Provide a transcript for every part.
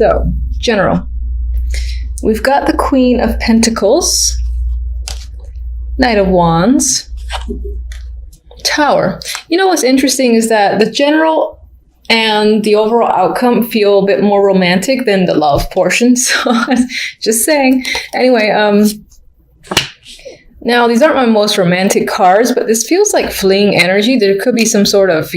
So, general. We've got the Queen of Pentacles, Knight of Wands, Tower. You know what's interesting is that the general and the overall outcome feel a bit more romantic than the love portion. So, just saying. Anyway, now, these aren't my most romantic cards, but this feels like fleeing energy. There could be some sort of,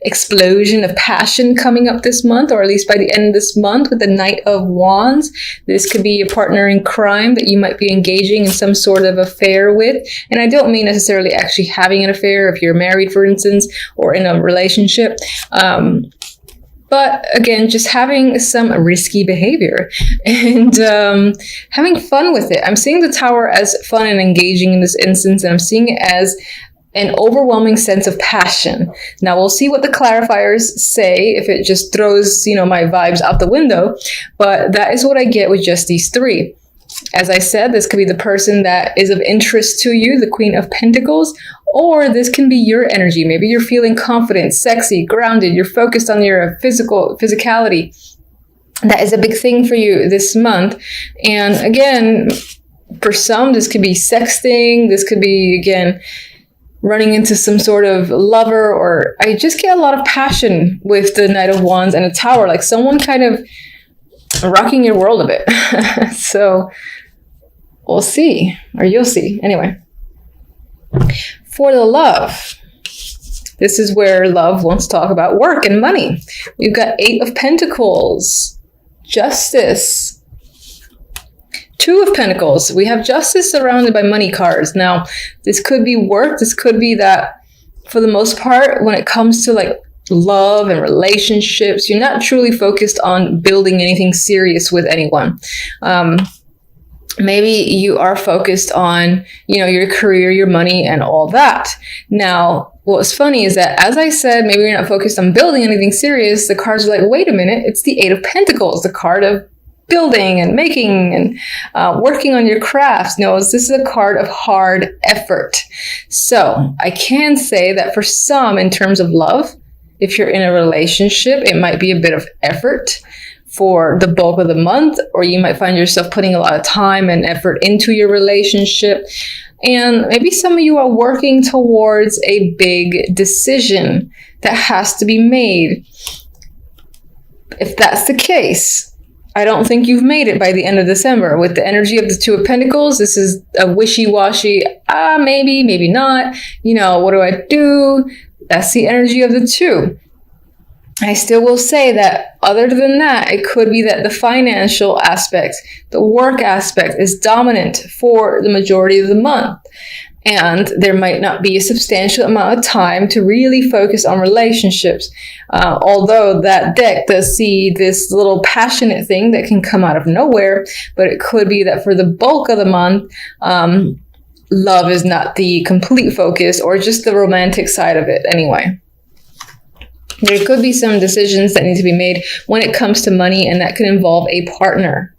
explosion of passion coming up this month, or at least by the end of this month with the Knight of Wands. This could be a partner in crime that you might be engaging in some sort of affair with. And I don't mean necessarily actually having an affair if you're married, for instance, or in a relationship. But again, just having some risky behavior and having fun with it. I'm seeing the Tower as fun and engaging in this instance, and I'm seeing it as an overwhelming sense of passion. Now, we'll see what the clarifiers say if it just throws, my vibes out the window. But that is what I get with just these three. As I said, this could be the person that is of interest to you, the Queen of Pentacles, or this can be your energy. Maybe you're feeling confident, sexy, grounded. You're focused on your physicality. That is a big thing for you this month. And again, for some, this could be sexting. This could be, again, running into some sort of lover, or I just get a lot of passion with the Knight of Wands and a Tower, like someone kind of rocking your world a bit. So we'll see, or you'll see. Anyway, for the love, this is where love wants to talk about work and money. We've got 8 of Pentacles, Justice, 2 of Pentacles. We have Justice surrounded by money cards. Now, this could be work. This could be that for the most part, when it comes to like love and relationships, you're not truly focused on building anything serious with anyone. Maybe you are focused on, your career, your money, and all that. Now, what's funny is that, as I said, maybe you're not focused on building anything serious. The cards are like, wait a minute, it's the 8 of Pentacles, the card of building and making and working on your crafts. No, this is a card of hard effort. So I can say that for some, in terms of love, if you're in a relationship, it might be a bit of effort for the bulk of the month, or you might find yourself putting a lot of time and effort into your relationship. And maybe some of you are working towards a big decision that has to be made. If that's the case, I don't think you've made it by the end of December. With the energy of the 2 of Pentacles, this is a wishy-washy, maybe, maybe not. What do I do? That's the energy of the 2. I still will say that other than that, it could be that the financial aspect, the work aspect is dominant for the majority of the month. And there might not be a substantial amount of time to really focus on relationships. Although that deck does see this little passionate thing that can come out of nowhere, but it could be that for the bulk of the month, love is not the complete focus, or just the romantic side of it anyway. There could be some decisions that need to be made when it comes to money, and that could involve a partner.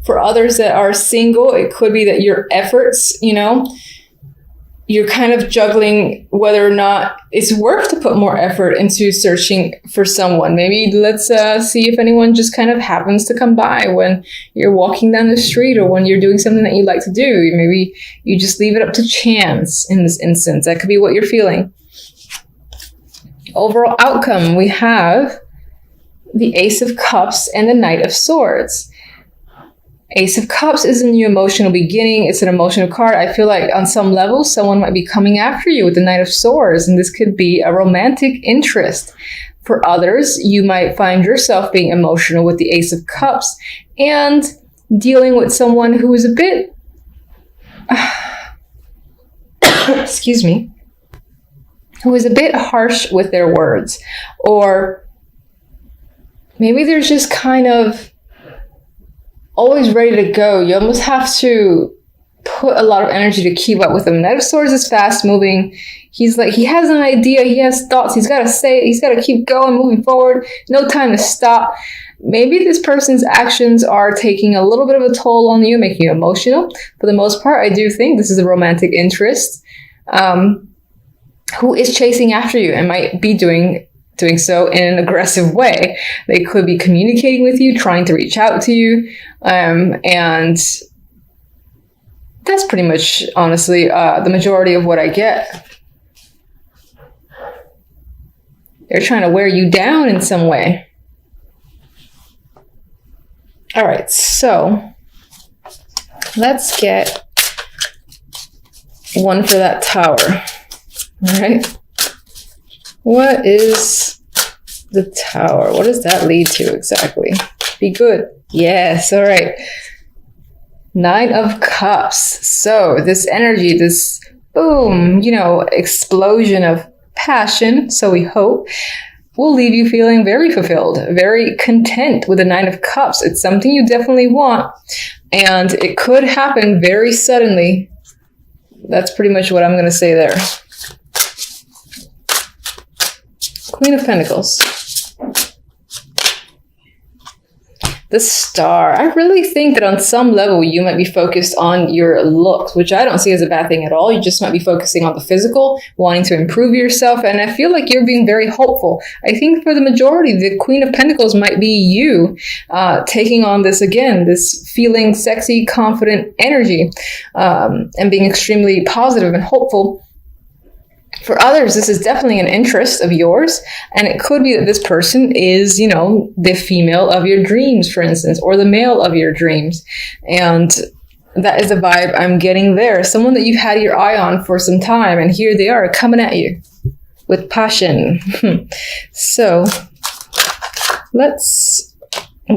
For others that are single, it could be that your efforts, you're kind of juggling whether or not it's worth to put more effort into searching for someone. Maybe let's see if anyone just kind of happens to come by when you're walking down the street, or when you're doing something that you like to do. Maybe you just leave it up to chance in this instance. That could be what you're feeling. Overall outcome, we have the Ace of Cups and the Knight of Swords. Ace of Cups is a new emotional beginning. It's an emotional card. I feel like on some level, someone might be coming after you with the Knight of Swords, and this could be a romantic interest. For others, you might find yourself being emotional with the Ace of Cups and dealing with someone who is a bit, excuse me, who is a bit harsh with their words. Or maybe they're just kind of always ready to go. You almost have to put a lot of energy to keep up with him. Knight of Swords is fast moving. He's like, he has an idea, he has thoughts, he's got to say it, he's got to keep going, moving forward. No time to stop. Maybe this person's actions are taking a little bit of a toll on you, making you emotional. For the most part, I do think this is a romantic interest who is chasing after you and might be doing doing so in an aggressive way. They could be communicating with you, trying to reach out to you. And that's pretty much, honestly, the majority of what I get. They're trying to wear you down in some way. All right, so let's get one for that Tower. All right. What is the Tower? What does that lead to exactly? Be good. Yes. All right. 9 of Cups. So this energy, this boom, explosion of passion, so we hope, will leave you feeling very fulfilled, very content with the 9 of Cups. It's something you definitely want, and it could happen very suddenly. That's pretty much what I'm going to say there. Queen of Pentacles. The Star. I really think that on some level you might be focused on your looks, which I don't see as a bad thing at all. You just might be focusing on the physical, wanting to improve yourself, and I feel like you're being very hopeful. I think for the majority, the Queen of Pentacles might be you taking on this again, this feeling sexy, confident energy, and being extremely positive and hopeful. For others, this is definitely an interest of yours, and it could be that this person is, the female of your dreams, for instance, or the male of your dreams. And that is the vibe I'm getting there. Someone that you've had your eye on for some time, and here they are coming at you with passion. So what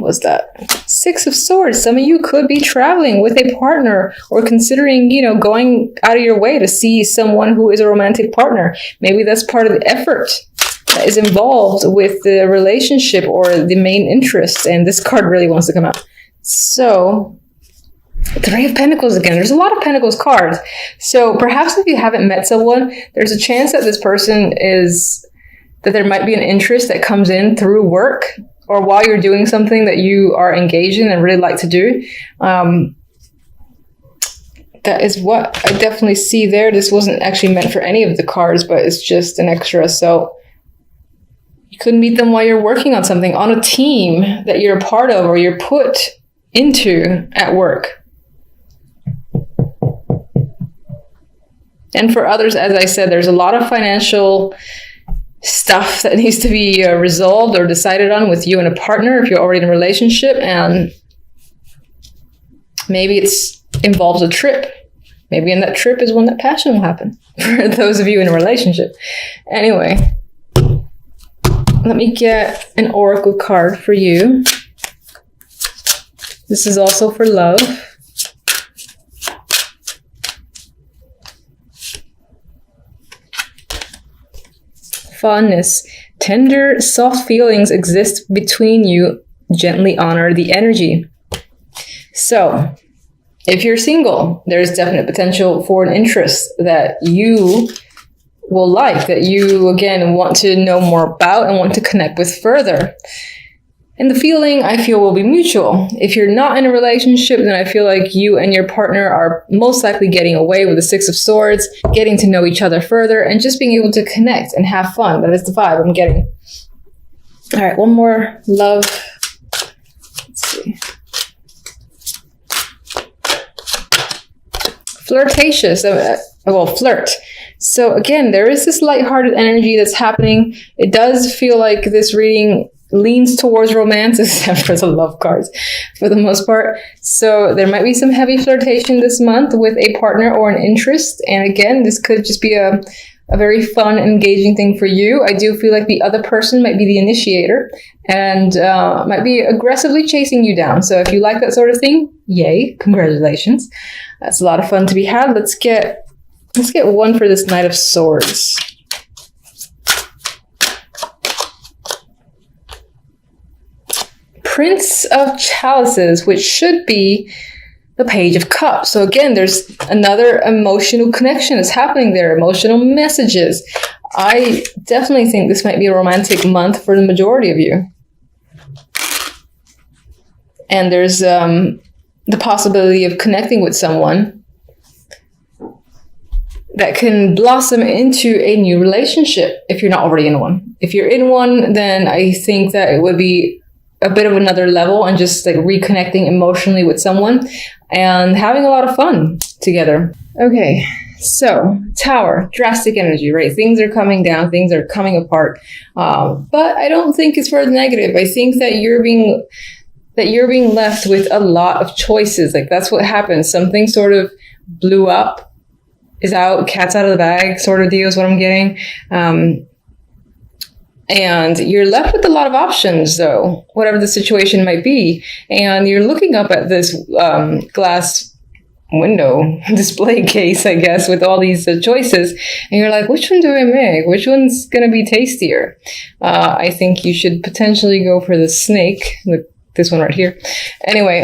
was that? 6 of Swords. Some of you could be traveling with a partner or considering, going out of your way to see someone who is a romantic partner. Maybe that's part of the effort that is involved with the relationship or the main interest. And this card really wants to come out. So 3 of Pentacles again. There's a lot of Pentacles cards. So perhaps if you haven't met someone, there's a chance that this person that there might be an interest that comes in through work, or while you're doing something that you are engaged in and really like to do. That is what I definitely see there. This wasn't actually meant for any of the cards, but it's just an extra. So you could meet them while you're working on something, on a team that you're a part of or you're put into at work. And for others, as I said, there's a lot of financial stuff that needs to be resolved or decided on with you and a partner if you're already in a relationship, and maybe it involves a trip. Maybe in that trip is when that passion will happen for those of you in a relationship. Anyway, let me get an oracle card for you. This is also for love. Fondness. Tender, soft feelings exist between you. Gently honor the energy. So, if you're single, there's definite potential for an interest that you will like, that you, again, want to know more about and want to connect with further. And the feeling, I feel, will be mutual. If you're not in a relationship, then I feel like you and your partner are most likely getting away with the 6 of Swords, getting to know each other further, and just being able to connect and have fun. That is the vibe I'm getting. All right, one more love. Let's see. Flirtatious. Flirt. So again, there is this lighthearted energy that's happening. It does feel like this reading leans towards romance, except for the love cards for the most part. So there might be some heavy flirtation this month with a partner or an interest. And again, this could just be a very fun, engaging thing for you. I do feel like the other person might be the initiator and might be aggressively chasing you down. So if you like that sort of thing, yay, congratulations. That's a lot of fun to be had. Let's get one for this Knight of Swords. Prince of Chalices, which should be the Page of Cups. So again, there's another emotional connection that's happening there, emotional messages. I definitely think this might be a romantic month for the majority of you. And there's the possibility of connecting with someone that can blossom into a new relationship if you're not already in one. If you're in one, then I think that it would be a bit of another level and just like reconnecting emotionally with someone and having a lot of fun together. Okay, so Tower, drastic energy, right? Things are coming down, things are coming apart. But I don't think it's for the negative. I think that you're being left with a lot of choices. Like that's what happens. Something sort of blew up, is out, cat's out of the bag sort of deal is what I'm getting. And you're left with a lot of options, though, whatever the situation might be. And you're looking up at this glass window display case, I guess, with all these choices. And you're like, which one do I make? Which one's going to be tastier? I think you should potentially go for the snake, this one right here. Anyway,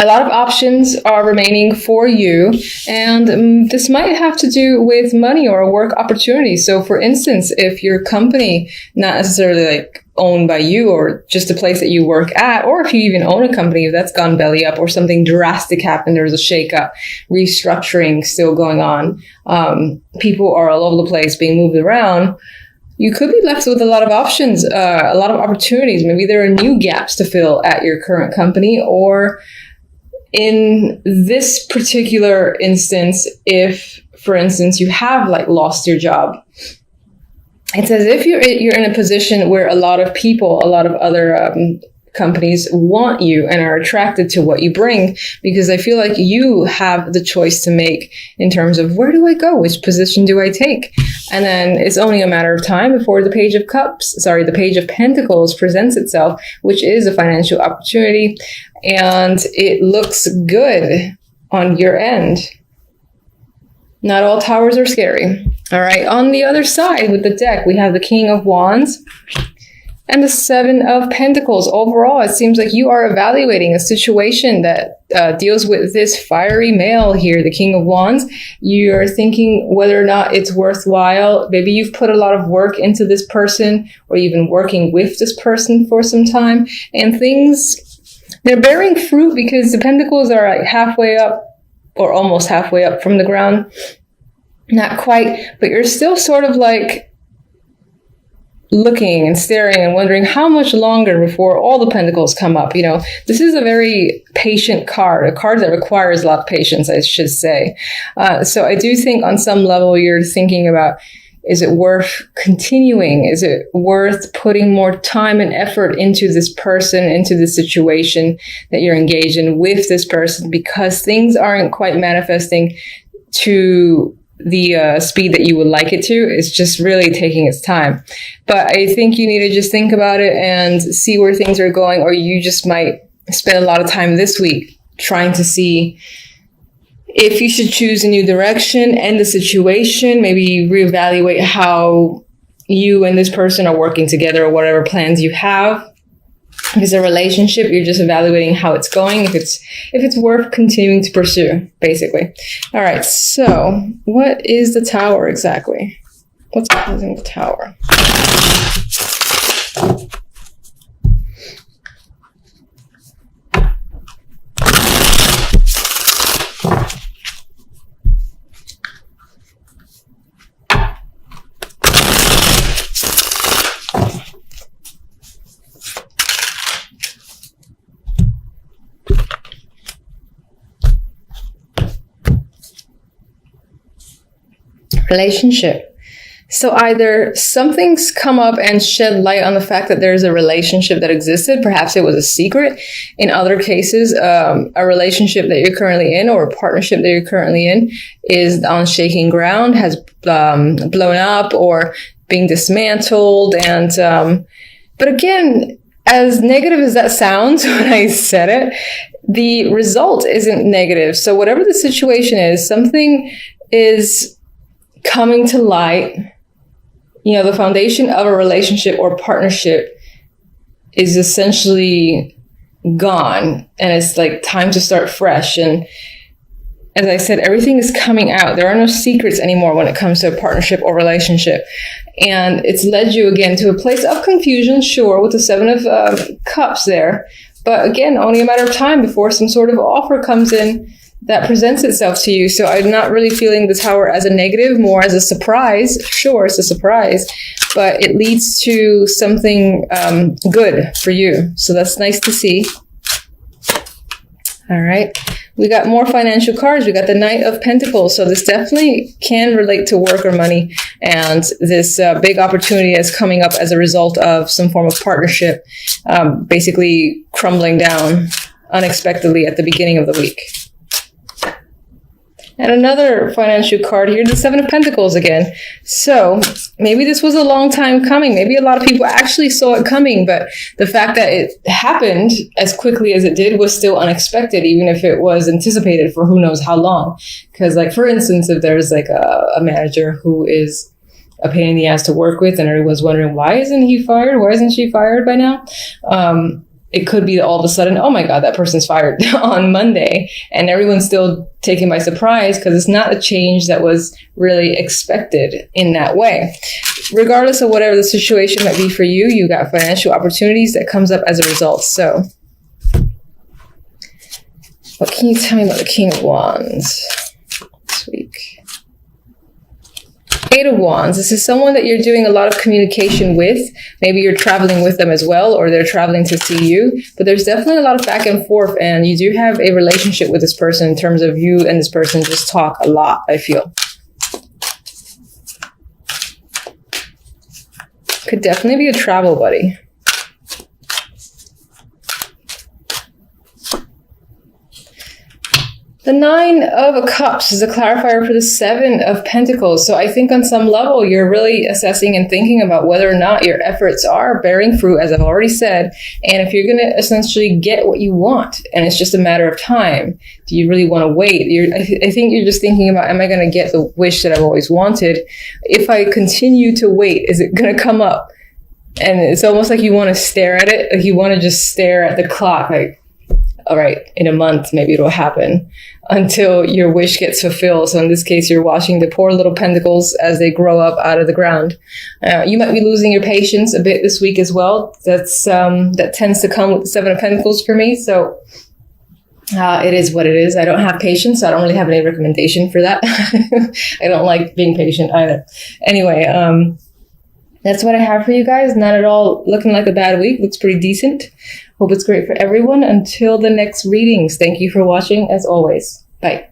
a lot of options are remaining for you, and this might have to do with money or a work opportunity. So for instance, if your company, not necessarily like owned by you or just a place that you work at, or if you even own a company, if that's gone belly up or something drastic happened, there's a shakeup, restructuring still going on, people are all over the place being moved around, you could be left with a lot of options, a lot of opportunities. Maybe there are new gaps to fill at your current company, or in this particular instance, if, for instance, you have like lost your job, it's as if you're in a position where a lot of people, a lot of other companies want you and are attracted to what you bring, because I feel like you have the choice to make in terms of where do I go? Which position do I take? And then it's only a matter of time before the Page of Pentacles presents itself, which is a financial opportunity. And it looks good on your end. Not all towers are scary. All right. On the other side with the deck, we have the King of Wands and the Seven of Pentacles. Overall, it seems like you are evaluating a situation that deals with this fiery male here, the King of Wands. You're thinking whether or not it's worthwhile. Maybe you've put a lot of work into this person, or you've been working with this person for some time, and they're bearing fruit because the pentacles are like halfway up or almost halfway up from the ground. Not quite, but you're still sort of like looking and staring and wondering how much longer before all the pentacles come up. You know, this is a very patient card, a card that requires a lot of patience, I should say. So I do think on some level you're thinking about, is it worth continuing? Is it worth putting more time and effort into this person, into the situation that you're engaged in with this person, because things aren't quite manifesting to the speed that you would like it to? It's just really taking its time. But I think you need to just think about it and see where things are going, or you just might spend a lot of time this week trying to see if you should choose a new direction and the situation, maybe reevaluate how you and this person are working together, or whatever plans you have. If it's a relationship, you're just evaluating how it's going, if it's worth continuing to pursue, basically. All right, so what is the Tower exactly? What's causing the Tower? Relationship. So either something's come up and shed light on the fact that there's a relationship that existed. Perhaps it was a secret. In other cases, a relationship that you're currently in, or a partnership that you're currently in, is on shaking ground, has blown up or being dismantled. And but again, as negative as that sounds when I said it, the result isn't negative. So whatever the situation is, something is coming to light. You know, the foundation of a relationship or partnership is essentially gone, and it's like time to start fresh. And as I said, everything is coming out. There are no secrets anymore when it comes to a partnership or relationship. And it's led you again to a place of confusion, sure, with the Seven of Cups there. But again, only a matter of time before some sort of offer comes in that presents itself to you. So I'm not really feeling the Tower as a negative, more as a surprise. Sure, it's a surprise, but it leads to something good for you. So that's nice to see. All right. We got more financial cards. We got the Knight of Pentacles. So this definitely can relate to work or money. And this big opportunity is coming up as a result of some form of partnership, basically crumbling down unexpectedly at the beginning of the week. And another financial card here, the Seven of Pentacles again. So maybe this was a long time coming. Maybe a lot of people actually saw it coming, but the fact that it happened as quickly as it did was still unexpected, even if it was anticipated for who knows how long. Because, like, for instance, if there's like a manager who is a pain in the ass to work with and everyone's wondering, why isn't he fired? Why isn't she fired by now? It could be all of a sudden, oh my God, that person's fired on Monday, and everyone's still taken by surprise because it's not a change that was really expected in that way. Regardless of whatever the situation might be for you, you got financial opportunities that comes up as a result. So what can you tell me about the King of Wands this week? Eight of Wands. This is someone that you're doing a lot of communication with. Maybe you're traveling with them as well, or they're traveling to see you. But there's definitely a lot of back and forth, and you do have a relationship with this person in terms of you and this person just talk a lot, I feel. Could definitely be a travel buddy. The Nine of Cups is a clarifier for the Seven of Pentacles. So I think on some level, you're really assessing and thinking about whether or not your efforts are bearing fruit, as I've already said. And if you're going to essentially get what you want, and it's just a matter of time, do you really want to wait? I think you're just thinking about, am I going to get the wish that I've always wanted? If I continue to wait, is it going to come up? And it's almost like you want to stare at it. Like you want to just stare at the clock, like, all right, in a month, maybe it'll happen, until your wish gets fulfilled. So in this case, you're watching the poor little pentacles as they grow up out of the ground. You might be losing your patience a bit this week as well. That tends to come with the Seven of Pentacles for me. So it is what it is. I don't have patience, so I don't really have any recommendation for that. I don't like being patient either. Anyway, that's what I have for you guys. Not at all looking like a bad week. Looks pretty decent. Hope it's great for everyone. Until the next readings, thank you for watching as always. Bye.